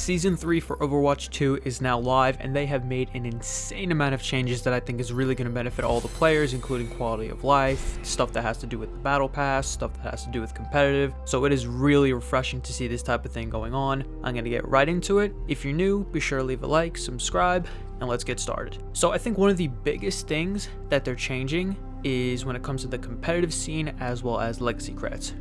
Season 3 for Overwatch 2 is now live, and they have made an insane amount of changes that I think is really going to benefit all the players, including quality of life, stuff that has to do with the battle pass, stuff that has to do with competitive. So it is really refreshing to see this type of thing going on. I'm going to get right into it. If you're new, be sure to leave a like, subscribe, and let's get started. So I think one of the biggest things that they're changing is when it comes to the competitive scene as well as legacy credits.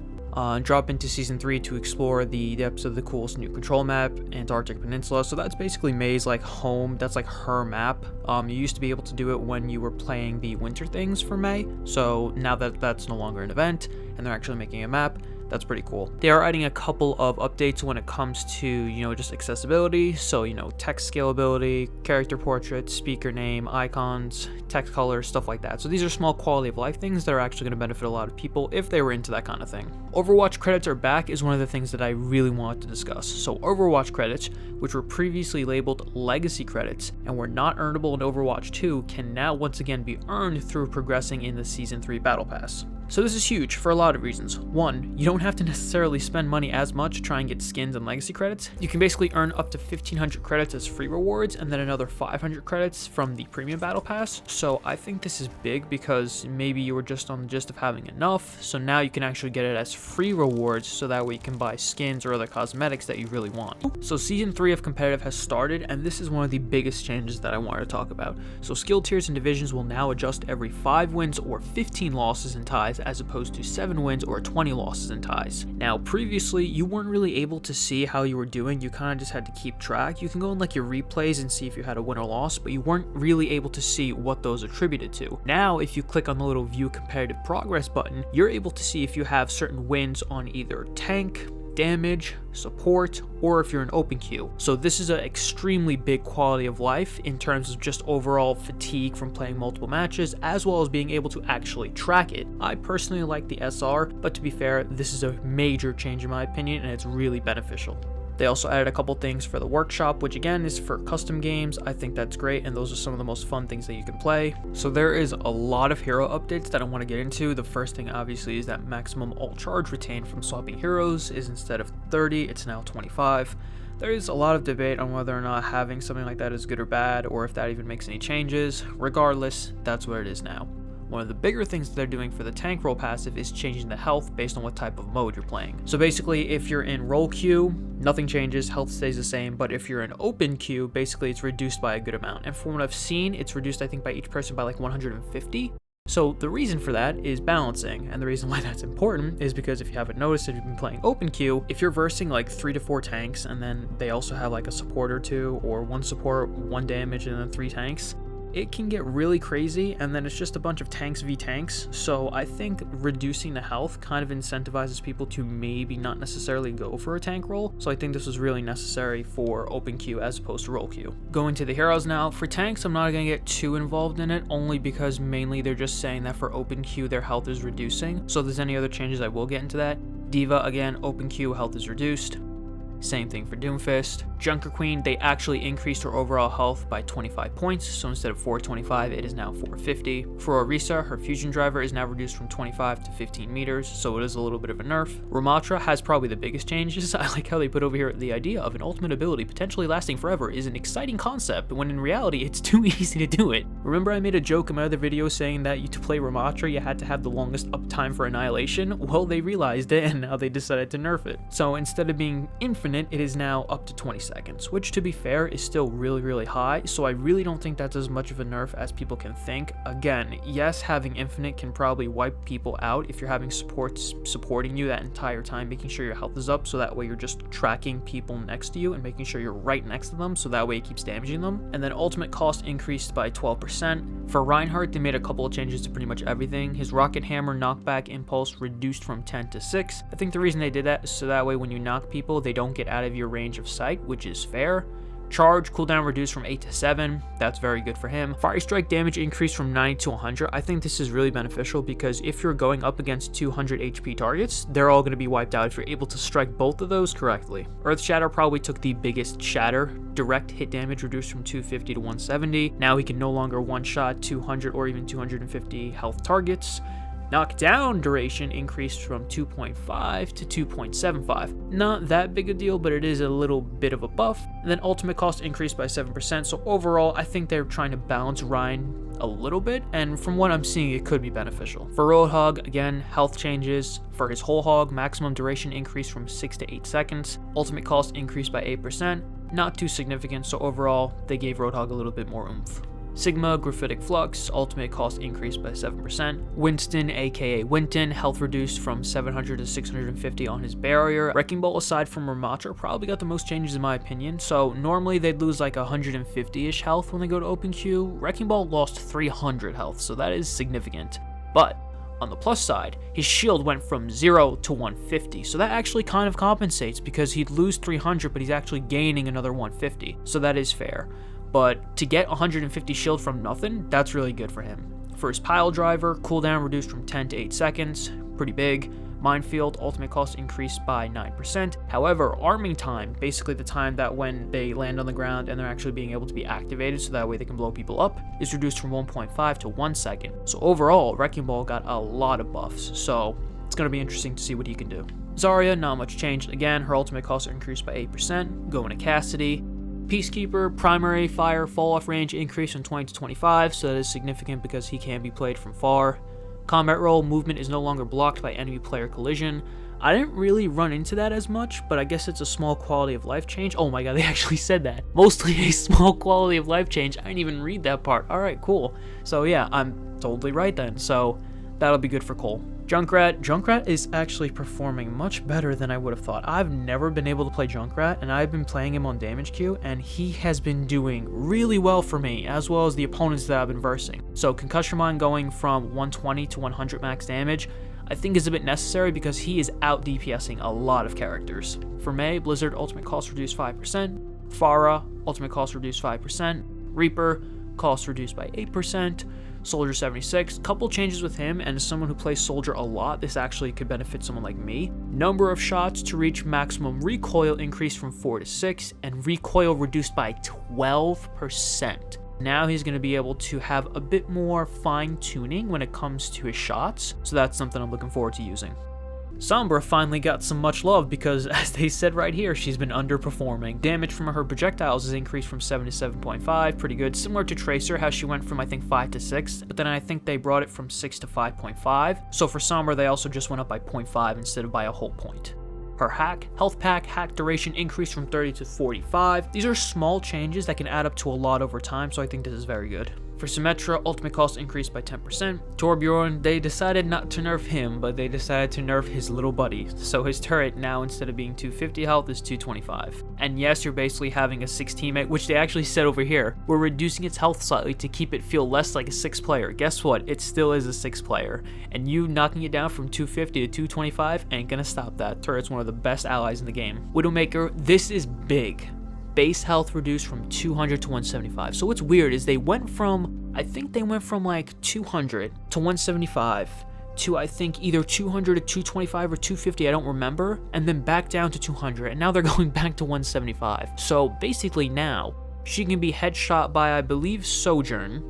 Drop into Season 3 to explore the depths of the coolest new control map, Antarctic Peninsula. So that's basically May's like home, that's like her map. You used to be able to do it when you were playing the winter things for May. So now that that's no longer an event and they're actually making a map, that's pretty cool. They are adding a couple of updates when it comes to, just accessibility. So, text scalability, character portraits, speaker name, icons, text color, stuff like that. So these are small quality of life things that are actually going to benefit a lot of people if they were into that kind of thing. Overwatch credits are back is one of the things that I really wanted to discuss. So Overwatch credits, which were previously labeled legacy credits and were not earnable in Overwatch 2, can now once again be earned through progressing in the Season 3 Battle Pass. So this is huge for a lot of reasons. One, you don't have to necessarily spend money as much to try and get skins and legacy credits. You can basically earn up to 1,500 credits as free rewards and then another 500 credits from the premium battle pass. So I think this is big because maybe you were just on the gist of having enough. So now you can actually get it as free rewards so that way you can buy skins or other cosmetics that you really want. So Season 3 of competitive has started, and this is one of the biggest changes that I wanted to talk about. So skill tiers and divisions will now adjust every 5 wins or 15 losses and ties, as opposed to 7 wins or 20 losses and ties. Now previously you weren't really able to see how you were doing, you kind of just had to keep track. You can go in like your replays and see if you had a win or loss, but you weren't really able to see what those attributed to. Now if you click on the little view competitive progress button, you're able to see if you have certain wins on either tank, damage, support, or if you're an open queue. So this is an extremely big quality of life in terms of just overall fatigue from playing multiple matches, as well as being able to actually track it. I personally like the SR, but to be fair, this is a major change in my opinion, and it's really beneficial. They also added a couple things for the workshop, which again is for custom games. I think that's great, and those are some of the most fun things that you can play. So there is a lot of hero updates that I want to get into. The first thing obviously is that maximum ult charge retained from swapping heroes is instead of 30, it's now 25. There is a lot of debate on whether or not having something like that is good or bad, or if that even makes any changes. Regardless, that's what it is now. One of the bigger things that they're doing for the tank role passive is changing the health based on what type of mode you're playing. So basically, if you're in role queue, nothing changes, health stays the same, but if you're in open queue, basically it's reduced by a good amount. And from what I've seen, it's reduced I think by each person by like 150. So the reason for that is balancing, and the reason why that's important is because if you haven't noticed, if you've been playing open queue, if you're versing like 3 to 4 tanks and then they also have like a support or 2, or 1 support, 1 damage, and then 3 tanks, it can get really crazy, and then it's just a bunch of tanks v tanks. So I think reducing the health kind of incentivizes people to maybe not necessarily go for a tank role. So I think this was really necessary for open queue as opposed to role queue. Going to the heroes now. For tanks, I'm not going to get too involved in it, only because mainly they're just saying that for open queue their health is reducing. So if there's any other changes, I will get into that. Diva, again, open queue health is reduced. Same thing for Doomfist. Junker Queen, they actually increased her overall health by 25 points, so instead of 425, it is now 450. For Orisa, her fusion driver is now reduced from 25 to 15 meters, so it is a little bit of a nerf. Ramatra has probably the biggest changes. I like how they put over here the idea of an ultimate ability potentially lasting forever is an exciting concept, when in reality, it's too easy to do it. Remember I made a joke in my other video saying that to play Ramatra, you had to have the longest uptime for Annihilation? Well, they realized it, and now they decided to nerf it. So instead of being infinite, it is now up to 20 seconds, which to be fair is still really high, so I really don't think that's as much of a nerf as people can think. Again, yes, having infinite can probably wipe people out if you're having supports supporting you that entire time, making sure your health is up, so that way you're just tracking people next to you and making sure you're right next to them, so that way it keeps damaging them. And then ultimate cost increased by 12%. For Reinhardt, they made a couple of changes to pretty much everything. His rocket hammer knockback impulse reduced from 10 to 6. I think the reason they did that is so that way when you knock people, they don't get out of your range of sight, which is fair. Charge cooldown reduced from 8 to 7. That's very good for him. Fire strike damage increased from 90 to 100. I think this is really beneficial because if you're going up against 200 HP targets, they're all going to be wiped out if you're able to strike both of those correctly. Earth Shatter probably took the biggest shatter. Direct hit damage reduced from 250 to 170. Now he can no longer one-shot 200 or even 250 health targets. Knockdown duration increased from 2.5 to 2.75. Not that big a deal, but it is a little bit of a buff. And then ultimate cost increased by 7%. So overall, I think they're trying to balance Rein a little bit, and from what I'm seeing, it could be beneficial. For Roadhog, again, health changes. For his whole hog, maximum duration increased from 6 to 8 seconds. Ultimate cost increased by 8%. Not too significant, so overall, they gave Roadhog a little bit more oomph. Sigma, Graphitic Flux, ultimate cost increased by 7%. Winston, aka Winton, health reduced from 700 to 650 on his barrier. Wrecking Ball, aside from Ramattra, probably got the most changes in my opinion. So normally they'd lose like 150-ish health when they go to open queue. Wrecking Ball lost 300 health, so that is significant. But on the plus side, his shield went from 0 to 150, so that actually kind of compensates because he'd lose 300, but he's actually gaining another 150, so that is fair. But to get 150 shield from nothing, that's really good for him. For his pile driver, cooldown reduced from 10 to 8 seconds, pretty big. Minefield, ultimate cost increased by 9%. However, arming time, basically the time that when they land on the ground and they're actually being able to be activated so that way they can blow people up, is reduced from 1.5 to 1 second. So overall, Wrecking Ball got a lot of buffs, so it's going to be interesting to see what he can do. Zarya, not much changed. Again, her ultimate cost increased by 8%, going to Cassidy. Peacekeeper, primary fire fall-off range increased from 20 to 25, so that is significant because he can be played from far. Combat roll, movement is no longer blocked by enemy player collision. I didn't really run into that as much, but I guess it's a small quality of life change. Oh my god, they actually said that. Mostly a small quality of life change. I didn't even read that part. Alright, cool. So yeah, I'm totally right then. So that'll be good for Cole. Junkrat is actually performing much better than I would have thought. I've never been able to play Junkrat, and I've been playing him on damage queue, and he has been doing really well for me, as well as the opponents that I've been versing. So Concussion Mine going from 120 to 100 max damage, I think is a bit necessary because he is out DPSing a lot of characters. For Mei, Blizzard ultimate cost reduced 5%, Pharah ultimate cost reduced 5%, Reaper cost reduced by 8%, Soldier 76, couple changes with him, and as someone who plays Soldier a lot, this actually could benefit someone like me. Number of shots to reach maximum recoil increased from 4 to 6, and recoil reduced by 12%. Now he's going to be able to have a bit more fine-tuning when it comes to his shots, so that's something I'm looking forward to using. Sombra finally got some much love because, as they said right here, she's been underperforming. Damage from her projectiles has increased from 7 to 7.5, pretty good. Similar to Tracer, how she went from, I think, 5 to 6, but then I think they brought it from 6 to 5.5. So for Sombra, they also just went up by 0.5 instead of by a whole point. Her health pack duration increased from 30 to 45. These are small changes that can add up to a lot over time, so I think this is very good. For Symmetra, ultimate cost increased by 10%. Torbjorn, they decided not to nerf him, but they decided to nerf his little buddy. So his turret now, instead of being 250 health, is 225. And yes, you're basically having a 6 teammate, which they actually said over here. We're reducing its health slightly to keep it feel less like a 6 player. Guess what? It still is a 6 player. And you knocking it down from 250 to 225 ain't gonna stop that. Turret's one of the best allies in the game. Widowmaker, this is big. Base health reduced from 200 to 175. So what's weird is they went from, I think they went from like 200 to 175 to I think either 200 to 225 or 250, I don't remember, and then back down to 200, and now they're going back to 175. So basically now, she can be headshot by, I believe, Sojourn.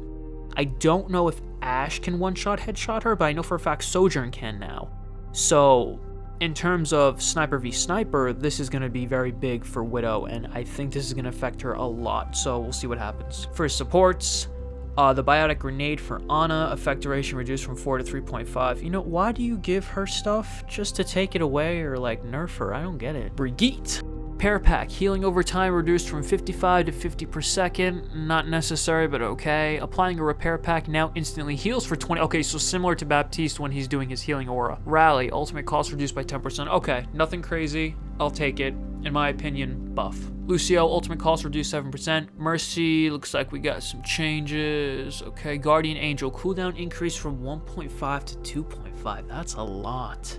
I don't know if Ashe can one-shot headshot her, but I know for a fact Sojourn can now. So in terms of sniper v sniper, this is going to be very big for Widow, and I think this is going to affect her a lot, so we'll see what happens. For supports, the Biotic Grenade for Ana, effect duration reduced from 4 to 3.5. You know, why do you give her stuff? Just to take it away or like nerf her? I don't get it. Brigitte. Pair pack, healing over time reduced from 55 to 50 per second. Not necessary, but okay. Applying a repair pack now instantly heals for 20. Okay, so similar to Baptiste when he's doing his healing aura. Rally, ultimate cost reduced by 10%. Okay, nothing crazy. I'll take it. In my opinion, buff. Lucio, ultimate cost reduced 7%. Mercy, looks like we got some changes. Okay, Guardian Angel, cooldown increased from 1.5 to 2.5. That's a lot.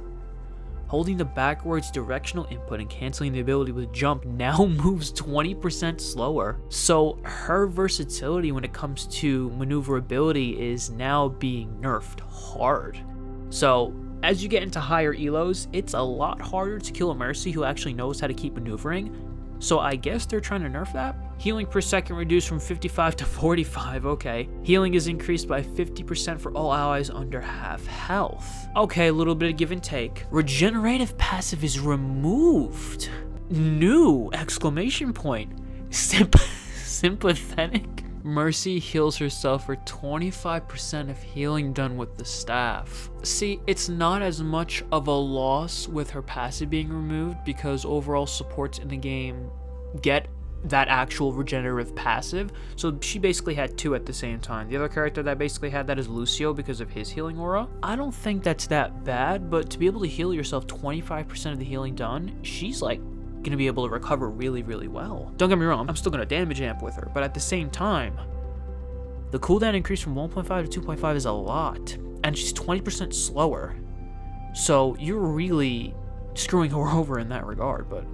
Holding the backwards directional input and canceling the ability with jump now moves 20% slower. So her versatility when it comes to maneuverability is now being nerfed hard. So as you get into higher elos, it's a lot harder to kill a Mercy who actually knows how to keep maneuvering. So I guess they're trying to nerf that. Healing per second reduced from 55 to 45, okay. Healing is increased by 50% for all allies under half health. Okay, a little bit of give and take. Regenerative passive is removed. New! Exclamation point. Sympathetic? Mercy heals herself for 25% of healing done with the staff. See, it's not as much of a loss with her passive being removed because overall supports in the game get that actual regenerative passive. So she basically had two at the same time. The other character that basically had that is Lucio because of his healing aura. I don't think that's that bad, but to be able to heal yourself 25% of the healing done, she's like gonna be able to recover really, really well. Don't get me wrong, I'm still gonna damage amp with her, but at the same time, the cooldown increase from 1.5 to 2.5 is a lot, and she's 20% slower. So you're really screwing her over in that regard, but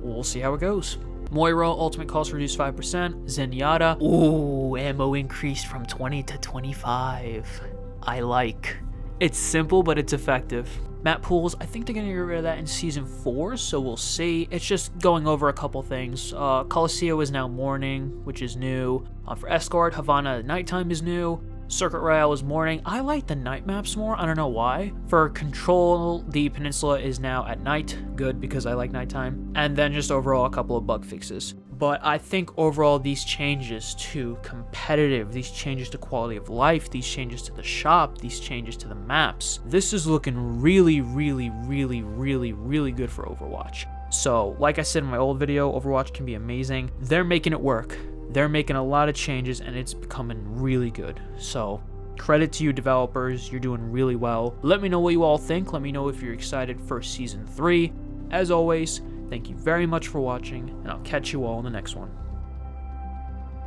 we'll see how it goes. Moira, ultimate cost reduced 5%. Zenyatta, ooh, ammo increased from 20 to 25. I like. It's simple, but it's effective. Map pools, I think they're gonna get rid of that in Season 4, so we'll see. It's just going over a couple things. Coliseum is now morning, which is new. For Escort, Havana nighttime is new. Circuit Royale is morning. I like the night maps more, I don't know why. For Control, the Peninsula is now at night. Good, because I like nighttime. And then just overall a couple of bug fixes. But I think overall these changes to competitive, these changes to quality of life, these changes to the shop, these changes to the maps, this is looking really, really, really, really, really good for Overwatch. So, like I said in my old video, Overwatch can be amazing. They're making it work. They're making a lot of changes and it's becoming really good. So, credit to you developers, you're doing really well. Let me know what you all think. Let me know if you're excited for Season 3. As always, thank you very much for watching, and I'll catch you all in the next one.